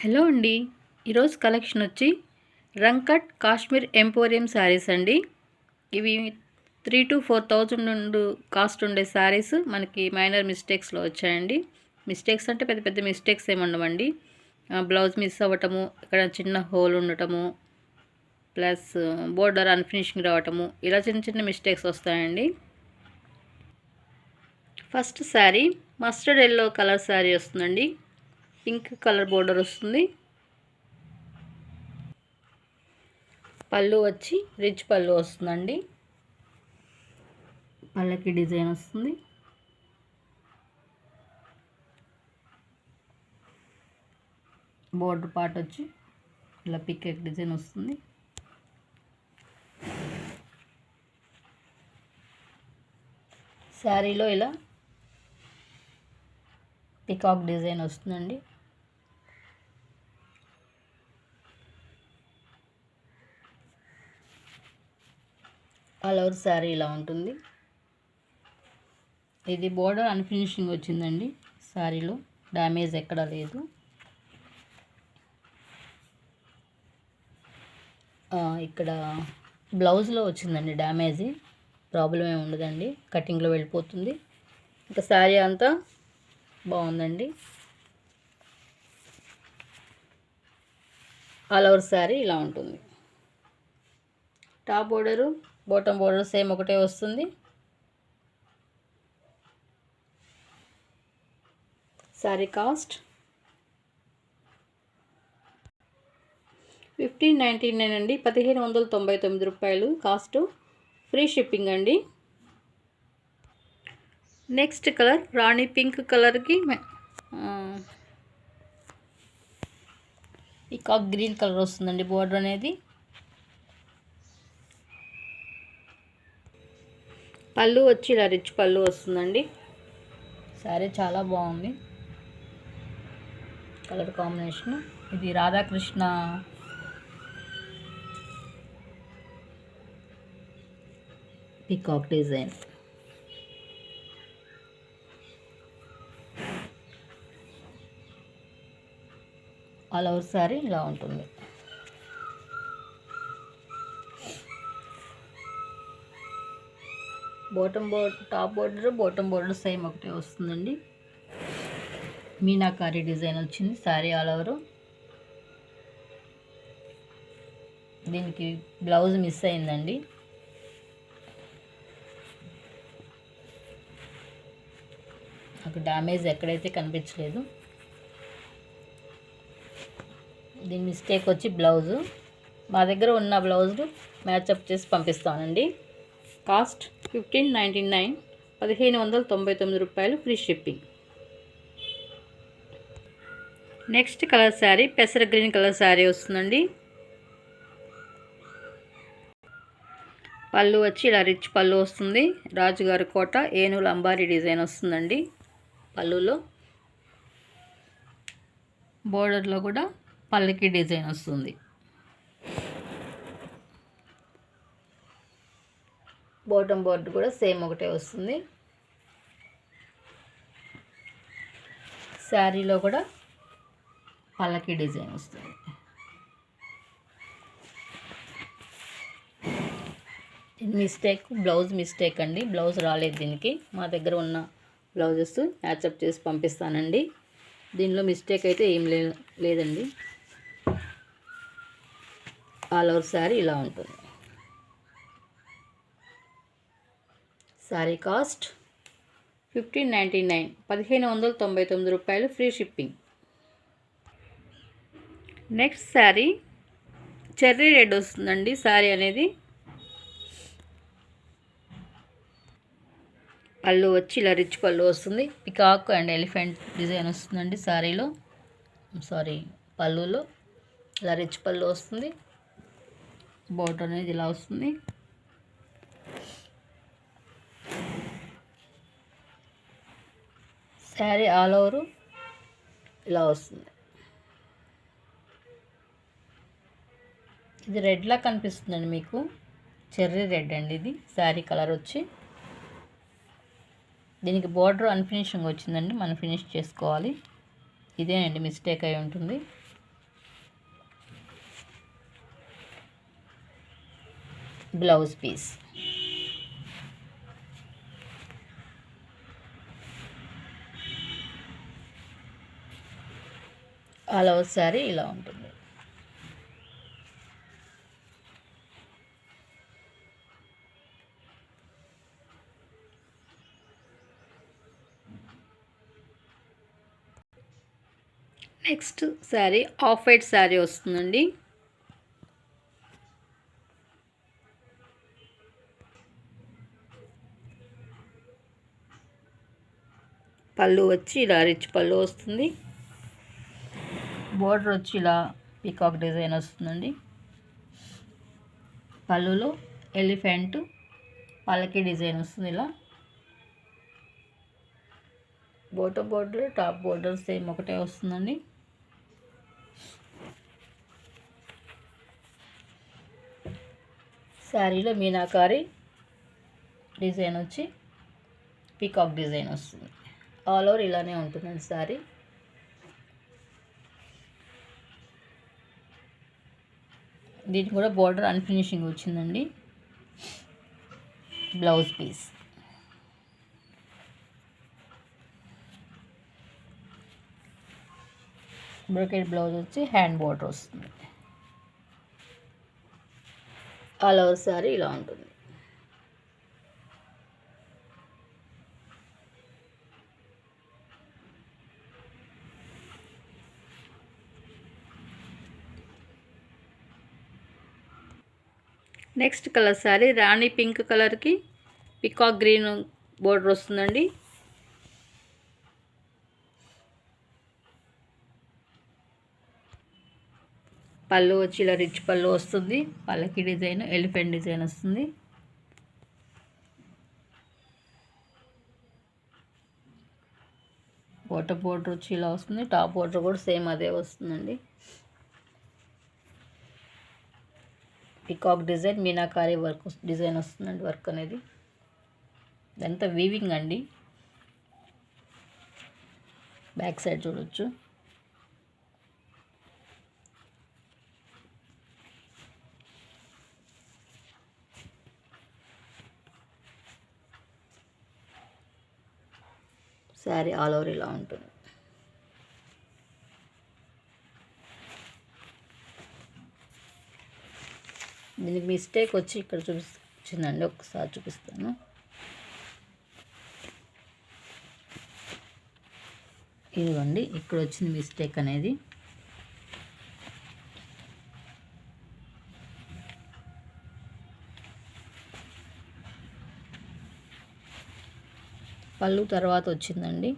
Hello అండి. ఈరోజు collection వచ్చి రంకట్ కాశ్మీర్ ఎంపోరియం శారీస్ అండి. ఇవి 3,000 to 4,000 నుండి కాస్ట్ ఉండే శారీస్ మనకి మైనర్ మిస్టేక్స్లో వచ్చాయండి. మిస్టేక్స్ అంటే పెద్ద పెద్ద మిస్టేక్స్ ఏమి ఉండవండి. బ్లౌజ్ మిస్ అవ్వటము, ఇక్కడ చిన్న హోల్ ఉండటము, ప్లస్ బోర్డర్ అన్ఫినిషింగ్ రావటము, ఇలా చిన్న చిన్న మిస్టేక్స్ వస్తాయండి. First sari mustard yellow colour sari వస్తుందండి. పింక్ కలర్ బోర్డర్ వస్తుంది. పళ్ళు వచ్చి రిచ్ పళ్ళు వస్తుందండి. పళ్ళకి డిజైన్ వస్తుంది. బోర్డర్ పార్ట్ వచ్చి ఇలా పికెట్ డిజైన్ వస్తుంది. శారీలో ఇలా పికాక్ డిజైన్ వస్తుందండి. ఆల్ ఓవర్ శారీ ఇలా ఉంటుంది. ఇది బోర్డర్ అన్ఫినిషింగ్ వచ్చిందండి. శారీలో డ్యామేజ్ ఎక్కడా లేదు. ఇక్కడ బ్లౌజ్లో వచ్చిందండి డ్యామేజ్. ప్రాబ్లం ఏమి ఉండదండి, కటింగ్లో వెళ్ళిపోతుంది. ఇంకా శారీ అంతా బాగుందండి. ఆల్ ఓవర్ శారీ ఇలా ఉంటుంది. Top border bottom border same ఒకటే వస్తుంది. శారీ కాస్ట్ 1599 అండి. 1599 రూపాయలు కాస్ట్. ఫ్రీ షిప్పింగ్ అండి. నెక్స్ట్ కలర్ రాణి పింక్ కలర్కి పీకాక్ గ్రీన్ కలర్ వస్తుందండి బోర్డర్ అనేది. పళ్ళు వచ్చి ఇలా రిచ్ పళ్ళు వస్తుందండి. శారీ చాలా బాగుంది. కలర్ కాంబినేషన్ ఇది Radhakrishna peacock design. All over sari ఇలా ఉంటుంది. Top border bottom border same ఒకటే వస్తుందండి. మీనాకారి డిజైన్ వచ్చింది శారీ ఆల్ ఓవర్. దీనికి బ్లౌజ్ మిస్ అయిందండి. నాకు డ్యామేజ్ ఎక్కడైతే కనిపించలేదు. దీని మిస్టేక్ వచ్చి బ్లౌజు. మా దగ్గర ఉన్న బ్లౌజులు మ్యాచప్ చేసి పంపిస్తానండి. కాస్ట్ 1599, 1599 రూపాయలు. Free shipping. Next colour sari పెసర గ్రీన్ కలర్ శారీ వస్తుందండి. పళ్ళు వచ్చి ఇలా రిచ్ పళ్ళు వస్తుంది. రాజుగారి కోట ఏనుగుల అంబారీ డిజైన్ వస్తుందండి. పళ్ళులో బోర్డర్లో కూడా పళ్ళకి డిజైన్ వస్తుంది. బాటమ్ బోర్డర్ కూడా సేమ్ ఒకటే వస్తుంది. శారీలో కూడా పళ్ళకి డిజైన్ వస్తుంది. మిస్టేక్ బ్లౌజ్ మిస్టేక్ అండి. బ్లౌజ్ రాలేదు దీనికి. మా దగ్గర ఉన్న బ్లౌజెస్ మ్యాచప్ చేసి పంపిస్తానండి. దీనిలో మిస్టేక్ అయితే ఏం లేదండి. ఆల్ ఓవర్ శారీ ఇలా ఉంటుంది. శారీ కాస్ట్ 1599, 1599 రూపాయలు. Free shipping. Next sari cherry red వస్తుందండి. శారీ అనేది పళ్ళు వచ్చి ఇలా రిచ్ పళ్ళు వస్తుంది. పికాక్ అండ్ ఎలిఫెంట్ డిజైన్ వస్తుందండి శారీలో. పళ్ళులో ఇలా రిచ్ పళ్ళు వస్తుంది. బోర్డర్ అనేది ఇలా వస్తుంది. శారీ ఆల్ ఓవర్ ఇలా వస్తుంది. ఇది రెడ్లా కనిపిస్తుందండి మీకు. చెర్రీ రెడ్ అండి ఇది శారీ కలర్ వచ్చి. దీనికి బోర్డర్ అన్ఫినిషింగ్ వచ్చిందండి, మనం ఫినిష్ చేసుకోవాలి. ఇదేనండి మిస్టేక్ అయి ఉంటుంది. Blouse piece. All over sari ఇలా ఉంటుంది. Next sari off white sari వస్తుందండి. పళ్ళు వచ్చి ఇలా రిచ్ పళ్ళు వస్తుంది. బోర్డర్ వచ్చి ఇలా పీకాక్ డిజైన్ వస్తుందండి. పళ్ళులో ఎలిఫెంట్ పల్లకి డిజైన్ వస్తుంది. ఇలా bottom border top border same ఒకటే వస్తుందండి. శారీలో మీనాకారి డిజైన్ వచ్చి పీకాక్ డిజైన్ వస్తుంది. ఆల్ ఓవర్ ఇలానే ఉంటుందండి శారీ. దీనికి కూడా బోర్డర్ అన్ఫినిషింగ్ వచ్చిందండి. Blouse piece. బ్రోకెట్ బ్లౌజ్ వచ్చి హ్యాండ్ బోర్డర్ వస్తుంది. ఆల్ ఓవర్ శారీ ఇలా ఉంటుంది. నెక్స్ట్ కలర్ శారీ రాణి పింక్ కలర్కి పికాక్ గ్రీన్ బోర్డర్ వస్తుందండి. పళ్ళు వచ్చి ఇలా రిచ్ పళ్ళు వస్తుంది. పల్లకి డిజైన్ ఎలిఫెంట్ డిజైన్ వస్తుంది. బాటమ్ బోర్డర్ వచ్చి ఇలా వస్తుంది. టాప్ బోర్డర్ కూడా సేమ్ అదే వస్తుందండి. Peacock design meenakari work design వస్తుందండి. వర్క్ అనేది ఇదంతా వీవింగ్ అండి. బ్యాక్ సైడ్ చూడొచ్చు. శారీ ఆల్ ఓవర్ ఇలా ఉంటుంది. దీనికి మిస్టేక్ వచ్చి ఇక్కడ చూపించిందండి. ఒకసారి చూపిస్తాను. ఇదిగోండి ఇక్కడ వచ్చింది మిస్టేక్ అనేది. పళ్ళు తర్వాత వచ్చిందండి.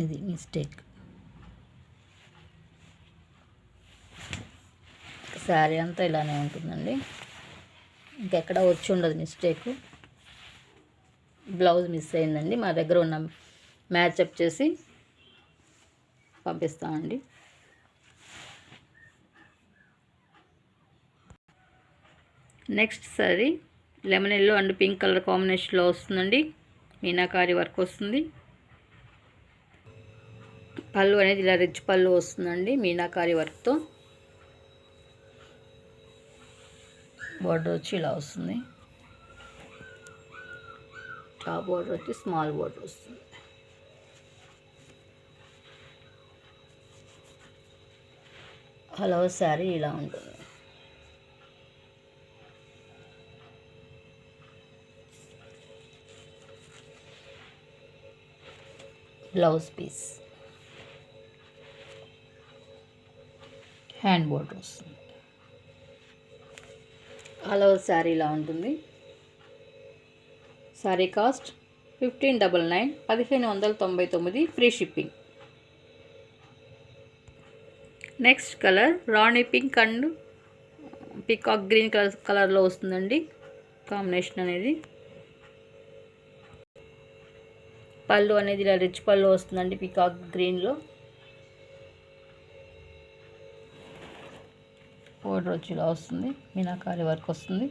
ఇది మిస్టేక్. శారీ అంతా ఇలానే ఉంటుందండి. ఇంకెక్కడ వచ్చి ఉండదు మిస్టేక్. బ్లౌజ్ మిస్ అయిందండి. మా దగ్గర ఉన్న మ్యాచప్ చేసి పంపిస్తామండి. Next sari lemon yellow and pink colour కాంబినేషన్లో వస్తుందండి. మీనాకారి వర్క్ వస్తుంది. పళ్ళు అనేది ఇలా రిచ్ పళ్ళు వస్తుందండి మీనాకారి వర్క్తో. బోర్డర్ వచ్చి ఇలా వస్తుంది. టాప్ బోర్డర్ వచ్చి స్మాల్ బోర్డర్ వస్తుంది. హలో శారీ ఇలా ఉంటుంది. బ్లౌజ్ పీస్ హ్యాండ్ బోర్డర్ వస్తుంది. ఆల్ ఓవర్ శారీ ఇలా ఉంటుంది. Sari cost 1599 1599 free shipping. Next colour Rani pink and peacock green కలర్లో వస్తుందండి కాంబినేషన్ అనేది. పళ్ళు అనేది ఇలా రిచ్ పళ్ళు వస్తుందండి పికాక్ గ్రీన్లో. బోర్డర్ వచ్చి ఇలా వస్తుంది. మీనాకారి వర్క్ వస్తుంది.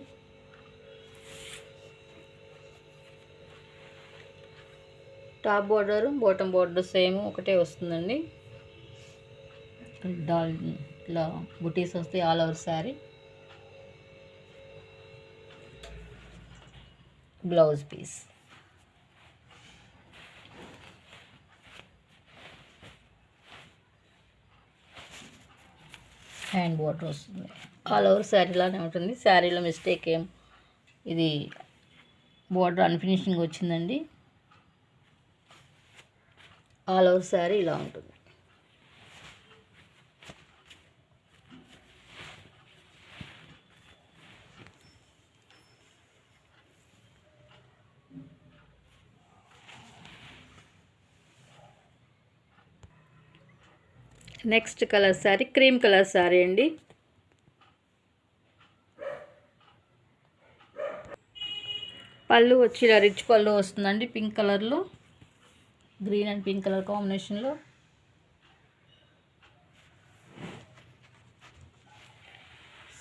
Top border bottom border same ఒకటే వస్తుందండి. డాల్ ఇలా బుటీస్ వస్తాయి all over sari. Blouse piece hand border వస్తుంది. ఆల్ ఓవర్ శారీలానే ఉంటుంది. శారీలో మిస్టేక్ ఏం, ఇది బోర్డర్ అన్ఫినిషింగ్ వచ్చిందండి. ఆల్ ఓవర్ శారీ ఇలా ఉంటుంది. Next colour sari cream colour sari అండి. పళ్ళు వచ్చి ఇలా రిచ్ పళ్ళు వస్తుందండి. పింక్ కలర్లో, గ్రీన్ అండ్ పింక్ కలర్ కాంబినేషన్లో.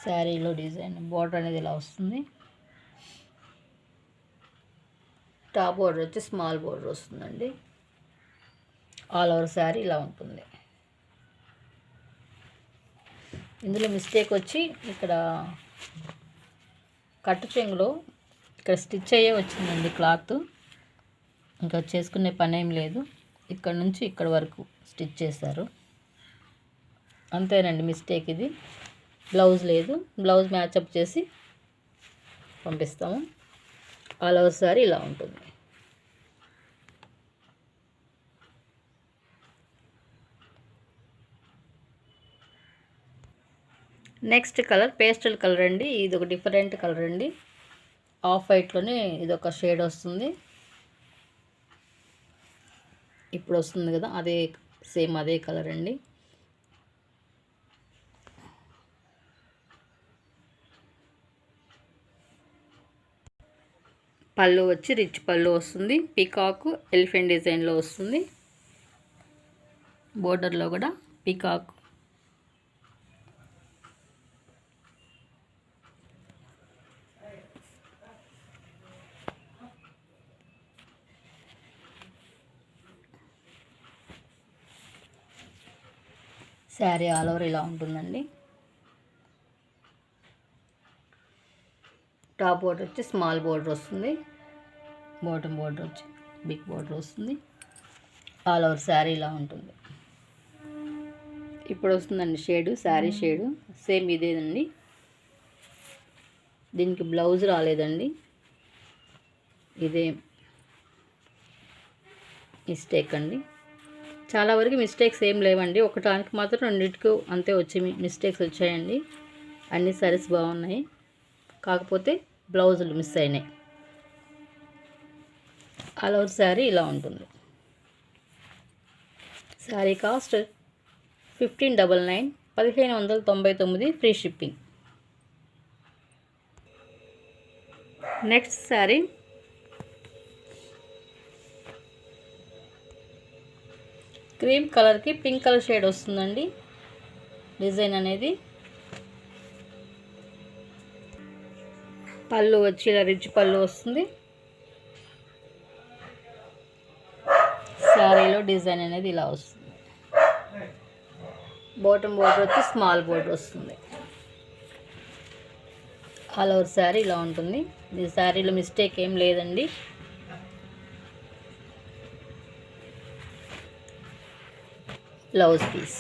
శారీలో డిజైన్ బార్డర్ అనేది ఇలా వస్తుంది. టాప్ బార్డర్ వచ్చి స్మాల్ బార్డర్ వస్తుందండి. ఆల్ ఓవర్ శారీ ఇలా ఉంటుంది. ఇందులో మిస్టేక్ వచ్చి ఇక్కడ కట్టు చెంగులో ఇక్కడ స్టిచ్ అయ్యే వచ్చిందండి క్లాత్. ఇంకా చేసుకునే పని ఏం లేదు. ఇక్కడ నుంచి ఇక్కడ వరకు స్టిచ్ చేశారు, అంతేనండి మిస్టేక్ ఇది. బ్లౌజ్ లేదు, బ్లౌజ్ మ్యాచప్ చేసి పంపిస్తాము. ఆల్ ఓవర్ శారీ ఇలా ఉంటుంది. నెక్స్ట్ కలర్ పేస్టల్ కలర్ అండి. ఇది ఒక డిఫరెంట్ కలర్ అండి. ఆఫ్ వైట్లోనే ఇది ఒక షేడ్ వస్తుంది. ఇప్పుడు వస్తుంది కదా, అదే సేమ్ అదే కలర్ అండి. పళ్ళు వచ్చి రిచ్ పళ్ళు వస్తుంది. పీకాక్ ఎలిఫెంట్ డిజైన్లో వస్తుంది. బోర్డర్లో కూడా పీకాక్. శారీ ఆల్ ఓవర్ ఇలా ఉంటుందండి. టాప్ బోర్డర్ వచ్చి స్మాల్ బోర్డర్ వస్తుంది. బాటమ్ బోర్డర్ వచ్చి బిగ్ బోర్డర్ వస్తుంది. ఆల్ ఓవర్ శారీ ఇలా ఉంటుంది. ఇప్పుడు వస్తుందండి షేడు, శారీ షేడు సేమ్ ఇదేనండి. దీనికి బ్లౌజ్ రాలేదండి, ఇదే మిస్టేక్ అండి. చాలా వరకు మిస్టేక్స్ ఏం లేవండి. ఒకటానికి మాత్రం రెండింటికి అంతే వచ్చి మిస్టేక్స్ వచ్చాయండి. అన్ని సారీస్ బాగున్నాయి, కాకపోతే బ్లౌజులు మిస్ అయినాయి. ఆల్ ఓవర్ శారీ ఇలా ఉంటుంది. Sari cost 1599, 1599 free shipping. Next sari cream కలర్కి పింక్ కలర్ షేడ్ వస్తుందండి. డిజైన్ అనేది పళ్ళు వచ్చి ఇలా రిచ్ పళ్ళు వస్తుంది. శారీలో డిజైన్ అనేది ఇలా వస్తుంది. బాటమ్ బోర్డర్ వచ్చి స్మాల్ బోర్డర్ వస్తుంది. ఆల్ ఓవర్ శారీ ఇలా ఉంటుంది. ఈ శారీలో మిస్టేక్ ఏం లేదండి. బ్లౌజ్ పీస్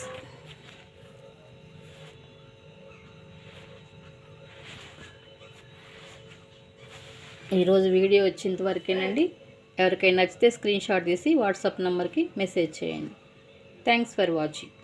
ఈరోజు వీడియో వచ్చేంతవరకేనండి. ఎవరికైనా నచ్చితే స్క్రీన్ షాట్ తీసి వాట్సాప్ నెంబర్కి మెసేజ్ చేయండి. Thanks for watching.